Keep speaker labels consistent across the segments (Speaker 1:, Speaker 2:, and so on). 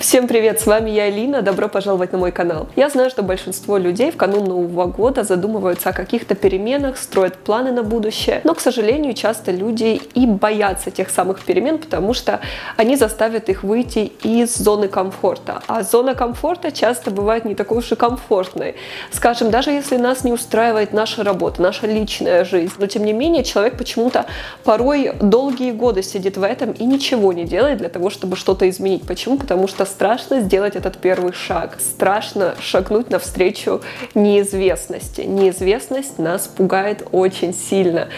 Speaker 1: Всем привет, с вами я, Алина, добро пожаловать на мой канал. Я знаю, что большинство людей в канун Нового года задумываются о каких-то переменах, строят планы на будущее, но, к сожалению, часто люди и боятся тех самых перемен, потому что они заставят их выйти из зоны комфорта. А зона комфорта часто бывает не такой уж и комфортной. Скажем, даже если нас не устраивает наша работа, наша личная жизнь, но тем не менее человек почему-то порой долгие годы сидит в этом и ничего не делает для того, чтобы что-то изменить. Почему? Потому что страшно сделать этот первый шаг. Страшно шагнуть навстречу неизвестности. Неизвестность нас пугает очень сильно.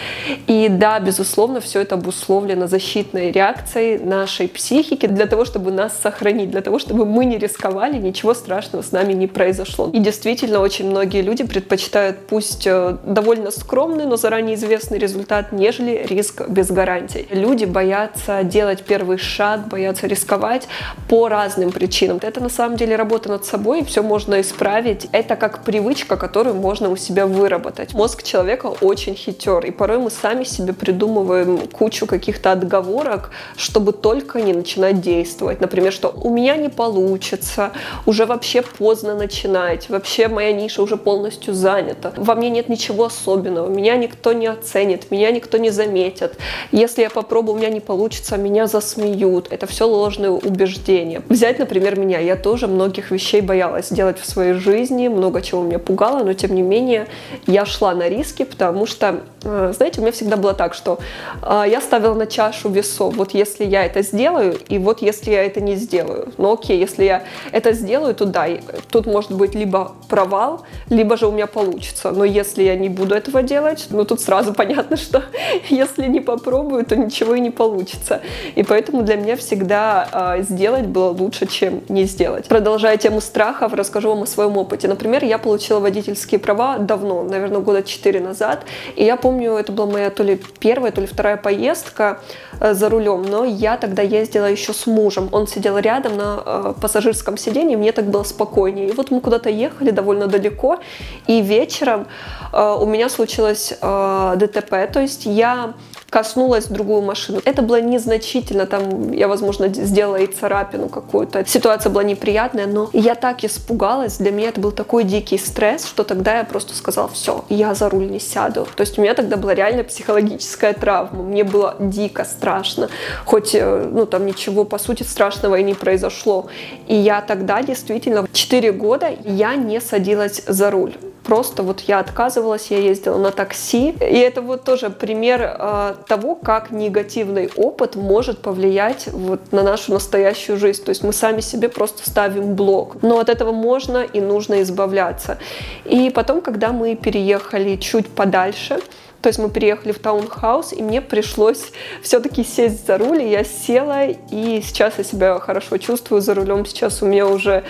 Speaker 1: И да, безусловно, все это обусловлено защитной реакцией нашей психики для того, чтобы нас сохранить, для того, чтобы мы не рисковали, ничего страшного с нами не произошло. И действительно, очень многие люди предпочитают пусть довольно скромный, но заранее известный результат, нежели риск без гарантий. Люди боятся делать первый шаг, боятся рисковать по разным причинам. Это на самом деле работа над собой, и все можно исправить. Это как привычка, которую можно у себя выработать. Мозг человека очень хитер, и порой мы сами себе придумываем кучу каких-то отговорок, чтобы только не начинать действовать. Например, что у меня не получится, уже вообще поздно начинать, вообще моя ниша уже полностью занята, во мне нет ничего особенного, меня никто не оценит, меня никто не заметит. Если я попробую, у меня не получится, меня засмеют. Это все ложные убеждения. Взять, например, меня. Я тоже многих вещей боялась делать в своей жизни, много чего меня пугало, но тем не менее я шла на риски, потому что, знаете, у меня всегда было так, что я ставила на чашу весов. Вот если я это сделаю, и вот если я это не сделаю. Ну окей, если я это сделаю, то да, тут может быть либо провал, либо же у меня получится. Но если я не буду этого делать, ну тут сразу понятно, что если не попробую, то ничего и не получится. И поэтому для меня всегда сделать было лучше, чем не сделать. Продолжая тему страхов, расскажу вам о своем опыте. Например, я получила водительские права давно, наверное, года 4 назад. И я помню, это была моя то ли первая, то ли вторая поездка за рулем. Но я тогда ездила еще с мужем. Он сидел рядом на пассажирском сиденье, мне так было спокойнее. И вот мы куда-то ехали довольно далеко, и вечером у меня случилось ДТП, то есть я коснулась другую машину. Это было незначительно, там я, возможно, сделала и царапину какую-то. Ситуация была неприятная, но я так испугалась, для меня это был такой дикий стресс, что тогда я просто сказала: все, я за руль не сяду. То есть у меня тогда была реально психологическая травма, мне было дико страшно, хоть, ну, там ничего, по сути, страшного и не произошло. И я тогда действительно 4 года я не садилась за руль. Просто вот я отказывалась, я ездила на такси. И это вот тоже пример того, как негативный опыт может повлиять вот на нашу настоящую жизнь. То есть мы сами себе просто ставим блок. Но от этого можно и нужно избавляться. И потом, когда мы переехали чуть подальше, то есть мы переехали в таунхаус, и мне пришлось все-таки сесть за руль, и я села, и сейчас я себя хорошо чувствую за рулем, сейчас у меня уже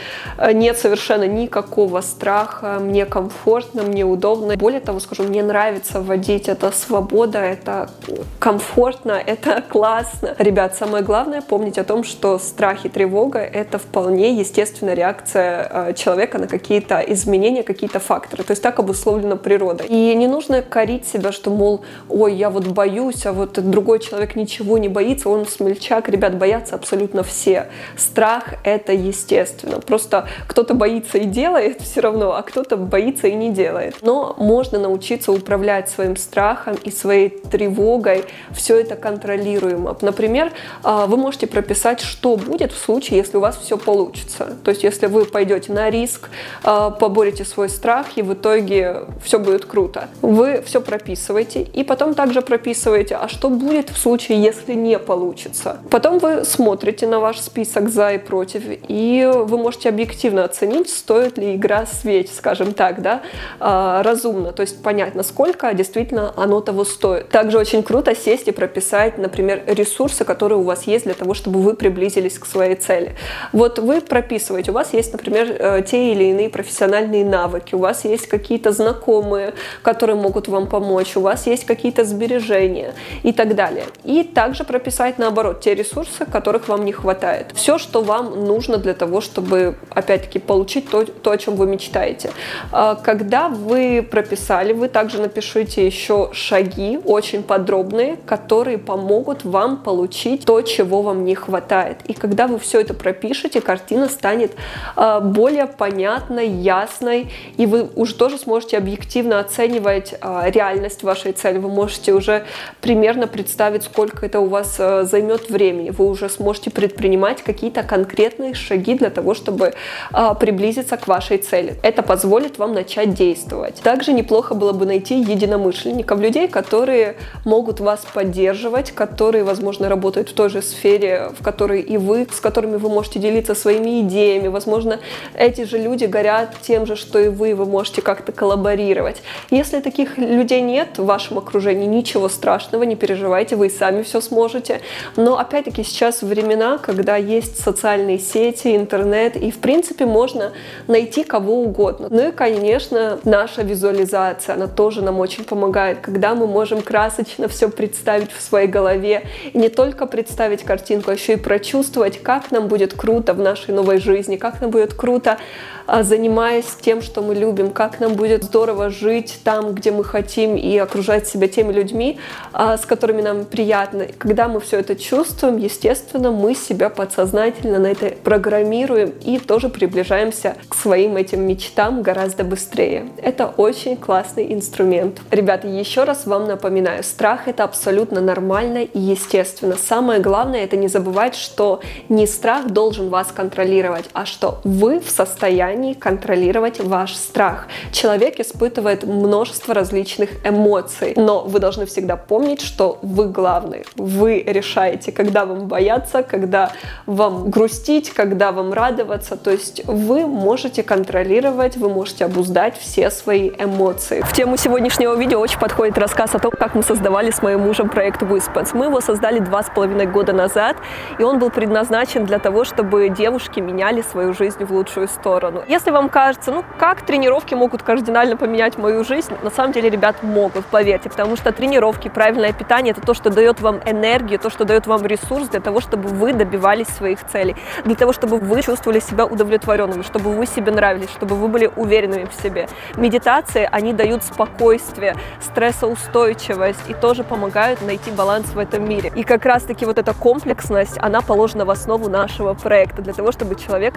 Speaker 1: нет совершенно никакого страха, мне комфортно, мне удобно. Более того, скажу, мне нравится водить, это свобода, это комфортно, это классно. Ребят, самое главное помнить о том, что страх и тревога — это вполне естественная реакция человека на какие-то изменения, какие-то факторы. То есть так обусловлена природа. И не нужно корить себя, что, мол, ой, я вот боюсь, а вот другой человек ничего не боится, он смельчак. Ребят, боятся абсолютно все. Страх — это естественно. Просто кто-то боится и делает все равно, а кто-то боится и не делает. Но можно научиться управлять своим страхом и своей тревогой. Все это контролируемо. Например, вы можете прописать, что будет в случае, если у вас все получится. То есть, если вы пойдете на риск, поборете свой страх, и в итоге все будет круто. Вы все прописываете, и потом также прописываете, а что будет в случае, если не получится. Потом вы смотрите на ваш список за и против, и вы можете объективно оценить, стоит ли игра свеч, скажем так, да, разумно, то есть понять, насколько действительно оно того стоит. Также очень круто сесть и прописать, например, ресурсы, которые у вас есть для того, чтобы вы приблизились к своей цели. Вот вы прописываете, у вас есть, например, те или иные профессиональные навыки, у вас есть какие-то знакомые, которые могут вам помочь, помощь, у вас есть какие-то сбережения и так далее. И также прописать, наоборот, те ресурсы, которых вам не хватает. Все, что вам нужно для того, чтобы, опять-таки, получить то, о чем вы мечтаете. Когда вы прописали, вы также напишите еще шаги, очень подробные, которые помогут вам получить то, чего вам не хватает. И когда вы все это пропишете, картина станет более понятной, ясной, и вы уже тоже сможете объективно оценивать реальность вашей цели. Вы можете уже примерно представить, сколько это у вас займет времени. Вы уже сможете предпринимать какие-то конкретные шаги для того, чтобы приблизиться к вашей цели. Это позволит вам начать действовать. Также неплохо было бы найти единомышленников, людей, которые могут вас поддерживать, которые, возможно, работают в той же сфере, в которой и вы, с которыми вы можете делиться своими идеями. Возможно, эти же люди горят тем же, что и вы можете как-то коллаборировать. Если таких людей нет в вашем окружении, ничего страшного, не переживайте, вы сами все сможете. Но, опять-таки, сейчас времена, когда есть социальные сети, интернет, и, в принципе, можно найти кого угодно. Ну и, конечно, наша визуализация, она тоже нам очень помогает, когда мы можем красочно все представить в своей голове, и не только представить картинку, а еще и прочувствовать, как нам будет круто в нашей новой жизни, как нам будет круто, занимаясь тем, что мы любим, как нам будет здорово жить там, где мы хотим, и окружать себя теми людьми, с которыми нам приятно. Когда мы все это чувствуем, естественно, мы себя подсознательно на это программируем и тоже приближаемся к своим этим мечтам гораздо быстрее. Это очень классный инструмент. Ребята, еще раз вам напоминаю, страх — это абсолютно нормально и естественно. Самое главное — это не забывать, что не страх должен вас контролировать, а что вы в состоянии контролировать ваш страх. Человек испытывает множество различных эмоций, но вы должны всегда помнить, что вы главный. Вы решаете, когда вам бояться, когда вам грустить, когда вам радоваться. То есть вы можете контролировать, вы можете обуздать все свои эмоции. В тему сегодняшнего видео очень подходит рассказ о том, как мы создавали с моим мужем проект Whisper. Мы его создали 2,5 года назад, и он был предназначен для того, чтобы девушки меняли свою жизнь в лучшую сторону. Если вам кажется, ну как тренировки могут кардинально поменять мою жизнь, на самом деле, ребят, могут, поверьте, потому что тренировки, правильное питание — это то, что дает вам энергию, то, что дает вам ресурс для того, чтобы вы добивались своих целей, для того, чтобы вы чувствовали себя удовлетворенными, чтобы вы себе нравились, чтобы вы были уверенными в себе. Медитации, они дают спокойствие, стрессоустойчивость и тоже помогают найти баланс в этом мире. И как раз-таки вот эта комплексность, она положена в основу нашего проекта, для того, чтобы человек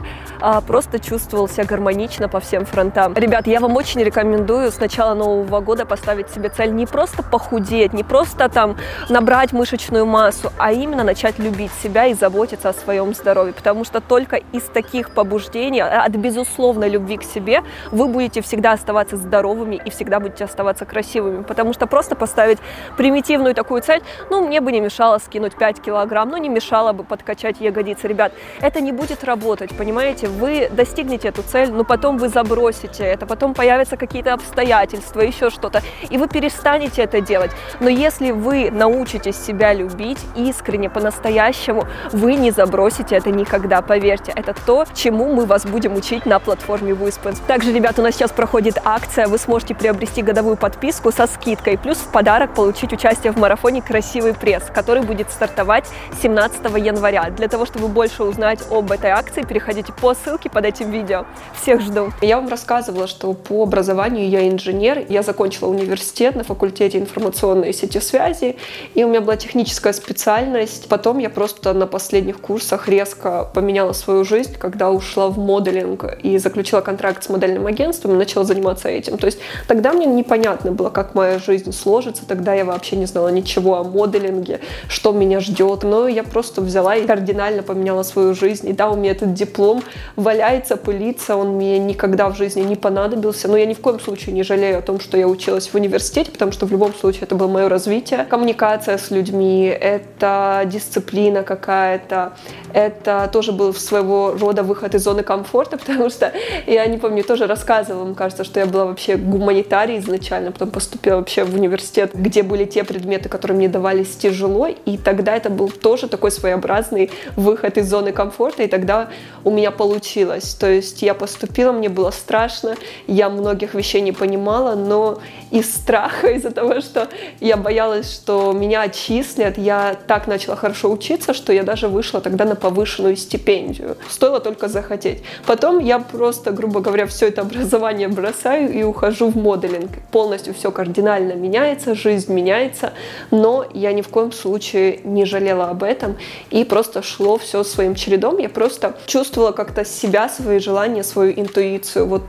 Speaker 1: просто чувствовал себя гармонично по всем фронтам. Ребят, я вам очень рекомендую с начала Нового года поставить себе цель не просто похудеть, не просто там набрать мышечную массу, а именно начать любить себя и заботиться о своем здоровье, потому что только из таких побуждений, от безусловной любви к себе, вы будете всегда оставаться здоровыми и всегда будете оставаться красивыми, потому что просто поставить примитивную такую цель, ну, мне бы не мешало скинуть 5 килограмм, ну, не мешало бы подкачать ягодицы. Ребят, это не будет работать, понимаете? Вы достигнете эту цель, но потом вы забросите это, потом появятся какие-то обстоятельства, еще что-то, и вы перестанете это делать. Но если вы научитесь себя любить искренне, по-настоящему, вы не забросите это никогда, поверьте. Это то, чему мы вас будем учить на платформе Whisper. Также, ребята, у нас сейчас проходит акция, вы сможете приобрести годовую подписку со скидкой, плюс в подарок получить участие в марафоне «Красивый пресс», который будет стартовать 17 января. Для того, чтобы больше узнать об этой акции, переходите по ссылке под этим видео. Всех жду. Я вам рассказывала, что по образованию я инженер. Я закончила университет на факультете информационной сети связи, и у меня была техническая специальность. Потом я просто на последних курсах резко поменяла свою жизнь, когда ушла в моделинг и заключила контракт с модельным агентством и начала заниматься этим. То есть тогда мне непонятно было, как моя жизнь сложится. Тогда я вообще не знала ничего о моделинге, что меня ждет. Но я просто взяла и кардинально поменяла свою жизнь. И да, у меня этот диплом валяется, пылится, он мне никогда в жизни не понадобился. Но я ни в коем случае не жалею о том, что я училась в университете, потому что в любом случае это было мое развитие. Коммуникация с людьми, это дисциплина какая-то, это тоже был своего рода выход из зоны комфорта, потому что я не помню, тоже рассказывала, мне кажется, что я была вообще гуманитарией изначально, потом поступила вообще в университет, где были те предметы, которые мне давались тяжело, и тогда это был тоже такой своеобразный выход из зоны комфорта, и тогда у меня получилось. То есть я поступила, мне было страшно, я многих вещей не понимала, но из страха страха, из-за того, что я боялась, что меня отчислят. Я так начала хорошо учиться, что я даже вышла тогда на повышенную стипендию. Стоило только захотеть. Потом я просто, грубо говоря, все это образование бросаю и ухожу в моделинг. Полностью все кардинально меняется, жизнь меняется, но я ни в коем случае не жалела об этом, и просто шло все своим чередом. Я просто чувствовала как-то себя, свои желания, свою интуицию. Вот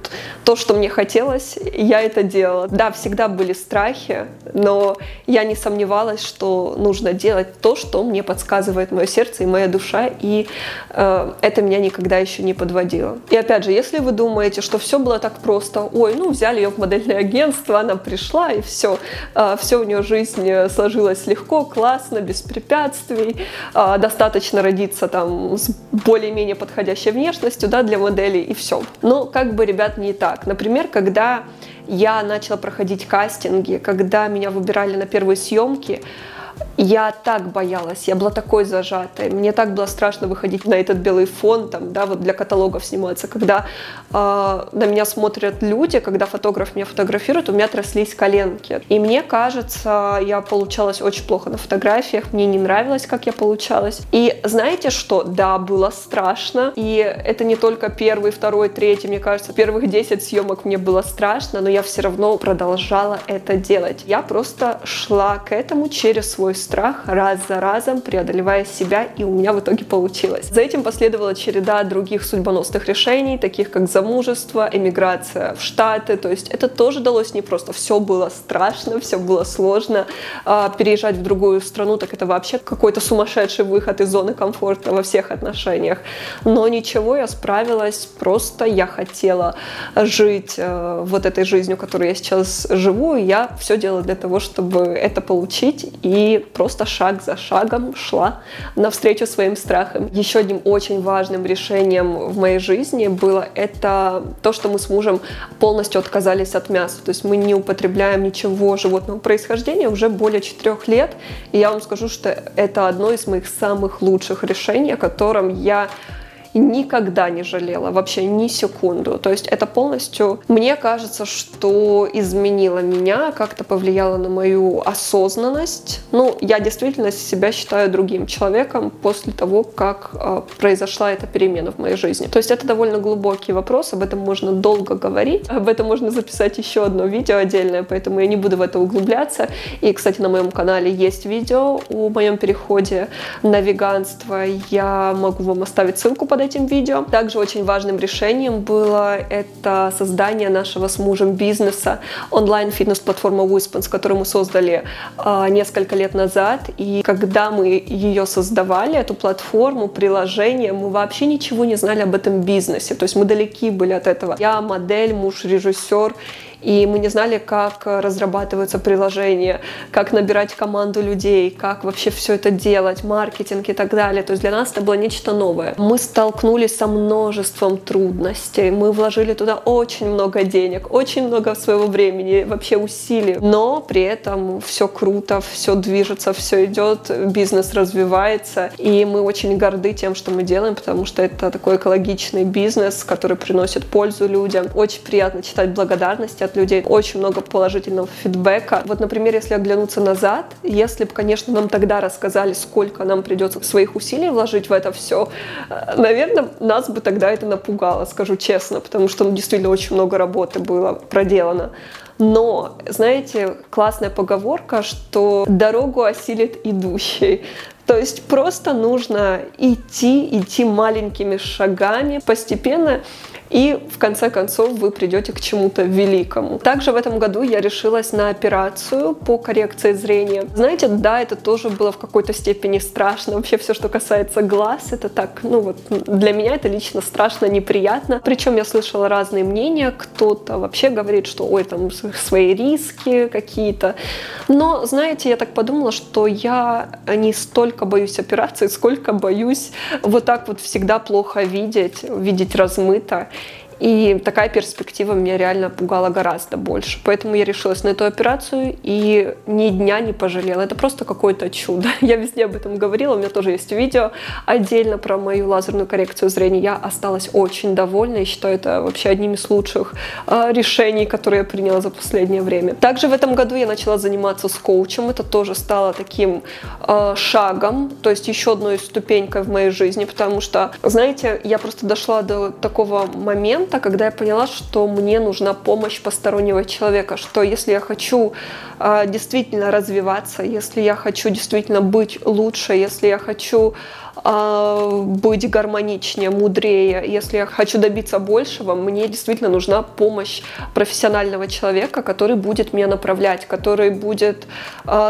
Speaker 1: то, что мне хотелось, я это делала. Да, всегда были страхи, но я не сомневалась, что нужно делать то, что мне подсказывает мое сердце и моя душа, и это меня никогда еще не подводило. И опять же, если вы думаете, что все было так просто, ой, ну взяли ее в модельное агентство, она пришла и все у нее жизнь сложилась легко, классно, без препятствий, достаточно родиться там с более-менее подходящей внешностью, да, для моделей, и все. Но как бы, ребят, не так. Например, когда я начала проходить кастинги, когда меня выбирали на первые съемки, я так боялась, я была такой зажатой, мне так было страшно выходить на этот белый фон, там, да, вот для каталогов сниматься, когда на меня смотрят люди, когда фотограф меня фотографирует, у меня тряслись коленки. И мне кажется, я получалась очень плохо на фотографиях, мне не нравилось, как я получалась. И знаете что? Да, было страшно, и это не только первый, второй, третий, мне кажется, первых 10 съемок мне было страшно, но я все равно продолжала это делать. Я просто шла к этому через свой страх, раз за разом преодолевая себя, и у меня в итоге получилось. За этим последовала череда других судьбоносных решений, таких как замужество, эмиграция в Штаты, то есть это тоже далось непросто. Все было страшно, все было сложно. Переезжать в другую страну, так это вообще какой-то сумасшедший выход из зоны комфорта во всех отношениях. Но ничего, я справилась, просто я хотела жить вот этой жизнью, которой я сейчас живу, и я все делала для того, чтобы это получить, и просто шаг за шагом шла навстречу своим страхам. Еще одним очень важным решением в моей жизни было это то, что мы с мужем полностью отказались от мяса. То есть мы не употребляем ничего животного происхождения уже более 4 лет. И я вам скажу, что это одно из моих самых лучших решений, о котором я никогда не жалела, вообще ни секунду. То есть это полностью, мне кажется, что изменило меня, как-то повлияло на мою осознанность. Ну, я действительно себя считаю другим человеком после того, как произошла эта перемена в моей жизни. То есть это довольно глубокий вопрос, об этом можно долго говорить, об этом можно записать еще одно видео отдельное, поэтому я не буду в это углубляться. И, кстати, на моем канале есть видео о моем переходе на веганство. Я могу вам оставить ссылку под этим видео. Также очень важным решением было это создание нашего с мужем бизнеса, онлайн-фитнес-платформа Wispens, которую мы создали несколько лет назад. И когда мы ее создавали, эту платформу, приложение, мы вообще ничего не знали об этом бизнесе. То есть мы далеки были от этого. Я модель, муж режиссер. И мы не знали, как разрабатываются приложения, как набирать команду людей, как вообще все это делать, маркетинг и так далее. То есть для нас это было нечто новое. Мы столкнулись со множеством трудностей, мы вложили туда очень много денег, очень много своего времени, вообще усилий. Но при этом все круто, все движется, все идет, бизнес развивается. И мы очень горды тем, что мы делаем, потому что это такой экологичный бизнес, который приносит пользу людям. Очень приятно читать благодарности от людей, очень много положительного фидбэка. Вот, например, если оглянуться назад, если бы, конечно, нам тогда рассказали, сколько нам придется своих усилий вложить в это все, наверное, нас бы тогда это напугало, скажу честно, потому что действительно очень много работы было проделано. Но, знаете, классная поговорка, что дорогу осилит идущий. То есть просто нужно идти маленькими шагами, постепенно, и в конце концов вы придете к чему-то великому. Также в этом году я решилась на операцию по коррекции зрения. Знаете, да, это тоже было в какой-то степени страшно. Вообще все, что касается глаз, это так, ну вот для меня это лично страшно, неприятно. Причем я слышала разные мнения. Кто-то вообще говорит, что ой, там свои риски какие-то. Но, знаете, я так подумала, что я не столько боюсь операции, сколько боюсь вот так вот всегда плохо видеть размыто. И такая перспектива меня реально пугала гораздо больше. Поэтому я решилась на эту операцию и ни дня не пожалела. Это просто какое-то чудо. Я везде об этом говорила, у меня тоже есть видео отдельно про мою лазерную коррекцию зрения. Я осталась очень довольна и считаю это вообще одним из лучших решений, которые я приняла за последнее время. Также в этом году я начала заниматься с коучем. Это тоже стало таким шагом, то есть еще одной ступенькой в моей жизни, потому что, знаете, я просто дошла до такого момента, когда я поняла, что мне нужна помощь постороннего человека, что если я хочу действительно развиваться, если я хочу действительно быть лучше, если я хочу быть гармоничнее, мудрее, если я хочу добиться большего, мне действительно нужна помощь профессионального человека, который будет меня направлять, который будет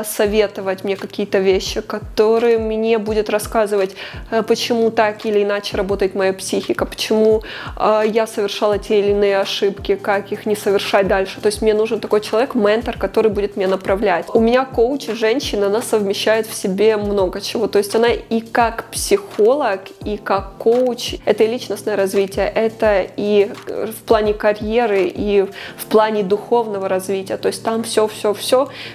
Speaker 1: советовать мне какие-то вещи, который мне будет рассказывать, почему так или иначе работает моя психика, почему я совершала те или иные ошибки, как их не совершать дальше. То есть мне нужен такой человек, ментор, который будет меня направлять. У меня коуч, женщина, она совмещает в себе много чего. То есть она и как психолог, и как коуч, это и личностное развитие, это и в плане карьеры, и в плане духовного развития. То есть там все.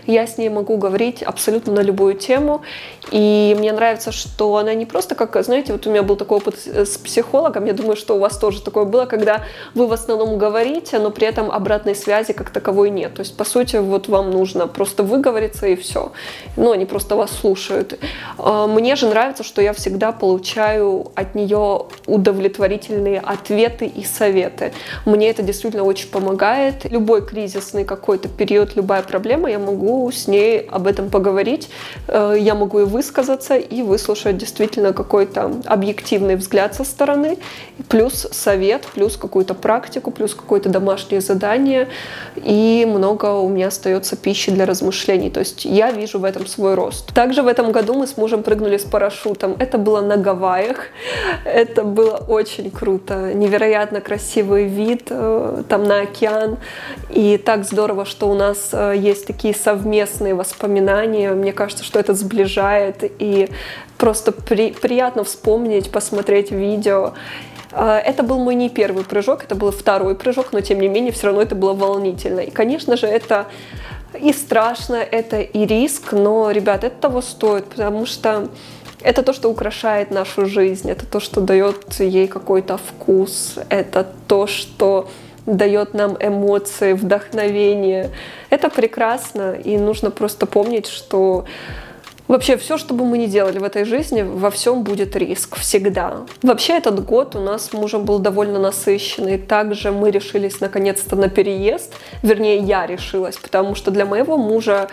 Speaker 1: Я с ней могу говорить абсолютно на любую тему. И мне нравится, что она не просто как, знаете, вот у меня был такой опыт с психологом, я думаю, что у вас тоже такое было, когда вы в основном говорите, но при этом обратной связи как таковой нет. То есть, по сути, вот вам нужно просто выговориться и все. Но они просто вас слушают. Мне же нравится, что я всегда получаю от нее удовлетворительные ответы и советы. Мне это действительно очень помогает. Любой кризисный какой-то период, любая проблема, я могу с ней об этом поговорить, я могу и высказаться, и выслушать действительно какой-то объективный взгляд со стороны, плюс совет, плюс какую-то практику, плюс какое-то домашнее задание, и много у меня остается пищи для размышлений. То есть я вижу в этом свой рост. Также в этом году мы с мужем прыгнули с парашютом. Это было на Гавайях. Это было очень круто. Невероятно красивый вид там на океан. И так здорово, что у нас есть такие совместные воспоминания. Мне кажется, что это сближает. И просто приятно вспомнить, посмотреть видео. Это был мой не первый прыжок, это был второй прыжок, но тем не менее все равно это было волнительно. И, конечно же, это и страшно, это и риск, но, ребят, это того стоит, потому что это то, что украшает нашу жизнь, это то, что дает ей какой-то вкус, это то, что дает нам эмоции, вдохновение. Это прекрасно, и нужно просто помнить, что вообще все, что бы мы ни делали в этой жизни, во всем будет риск, всегда. Вообще этот год у нас с мужем был довольно насыщенный. Также мы решились наконец-то на переезд. Вернее, я решилась, потому что для моего мужа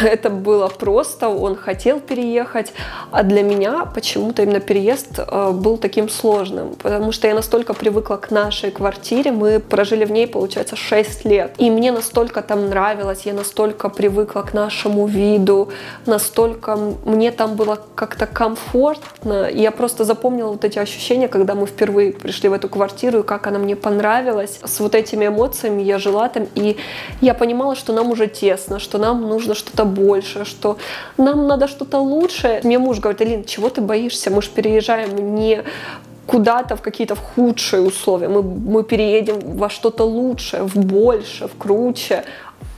Speaker 1: это было просто. Он хотел переехать, а для меня почему-то именно переезд был таким сложным. Потому что я настолько привыкла к нашей квартире. Мы прожили в ней, получается, 6 лет. И мне настолько там нравилось, я настолько привыкла к нашему виду, настолько мне там было как-то комфортно. И я просто запомнила вот эти ощущения, когда мы впервые пришли в эту квартиру, и как она мне понравилась. С вот этими эмоциями я жила там, и я понимала, что нам уже тесно, что нам нужно что-то большее, что нам надо что-то лучшее. Мне муж говорит: Алин, чего ты боишься? Мы же переезжаем не куда-то в какие-то худшие условия. Мы переедем во что-то лучшее, в большее, в круче.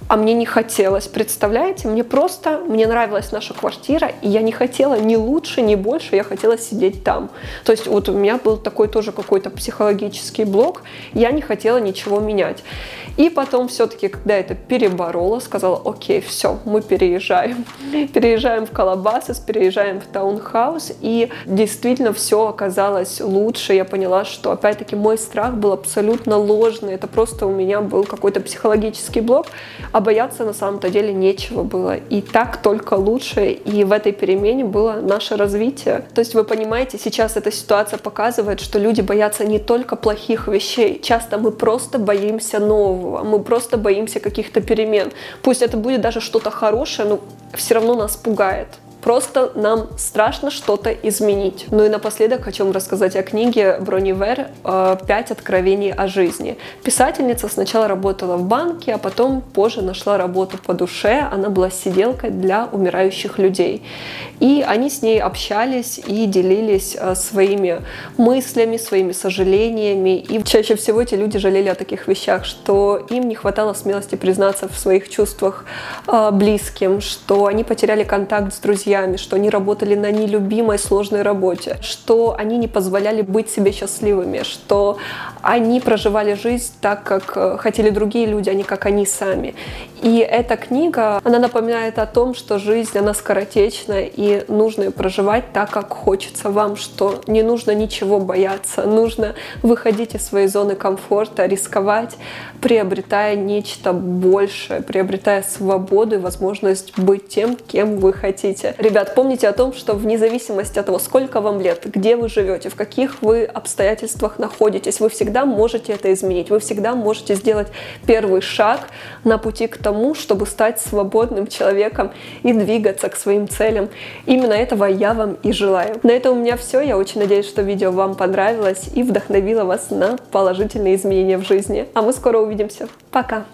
Speaker 1: А мне не хотелось, представляете? Мне нравилась наша квартира, и я не хотела ни лучше, ни больше, я хотела сидеть там. То есть вот у меня был такой тоже какой-то психологический блок, я не хотела ничего менять. И потом все-таки, когда это переборола, сказала: окей, все, мы переезжаем. Переезжаем в Калабасис, переезжаем в таунхаус, и действительно все оказалось лучше. Я поняла, что опять-таки мой страх был абсолютно ложный, это просто у меня был какой-то психологический блок, а бояться на самом-то деле нечего было. И так только лучше, и в этой перемене было наше развитие. То есть вы понимаете, сейчас эта ситуация показывает, что люди боятся не только плохих вещей, часто мы просто боимся нового, мы просто боимся каких-то перемен. Пусть это будет даже что-то хорошее, но все равно нас пугает. Просто нам страшно что-то изменить. Ну и напоследок хочу вам рассказать о книге Брони Вер «5 откровений о жизни». Писательница сначала работала в банке, а потом позже нашла работу по душе. Она была сиделкой для умирающих людей. И они с ней общались и делились своими мыслями, своими сожалениями. И чаще всего эти люди жалели о таких вещах, что им не хватало смелости признаться в своих чувствах близким, что они потеряли контакт с друзьями, что они работали на нелюбимой сложной работе, что они не позволяли быть себе счастливыми, что они проживали жизнь так, как хотели другие люди, а не как они сами. И эта книга, она напоминает о том, что жизнь, она скоротечна, и нужно ее проживать так, как хочется вам, что не нужно ничего бояться, нужно выходить из своей зоны комфорта, рисковать, приобретая нечто большее, приобретая свободу и возможность быть тем, кем вы хотите. Ребят, помните о том, что вне зависимости от того, сколько вам лет, где вы живете, в каких вы обстоятельствах находитесь, вы всегда можете это изменить, вы всегда можете сделать первый шаг на пути к тому, чтобы стать свободным человеком и двигаться к своим целям. Именно этого я вам и желаю. На этом у меня все. Я очень надеюсь, что видео вам понравилось и вдохновило вас на положительные изменения в жизни. А мы скоро увидимся. Пока!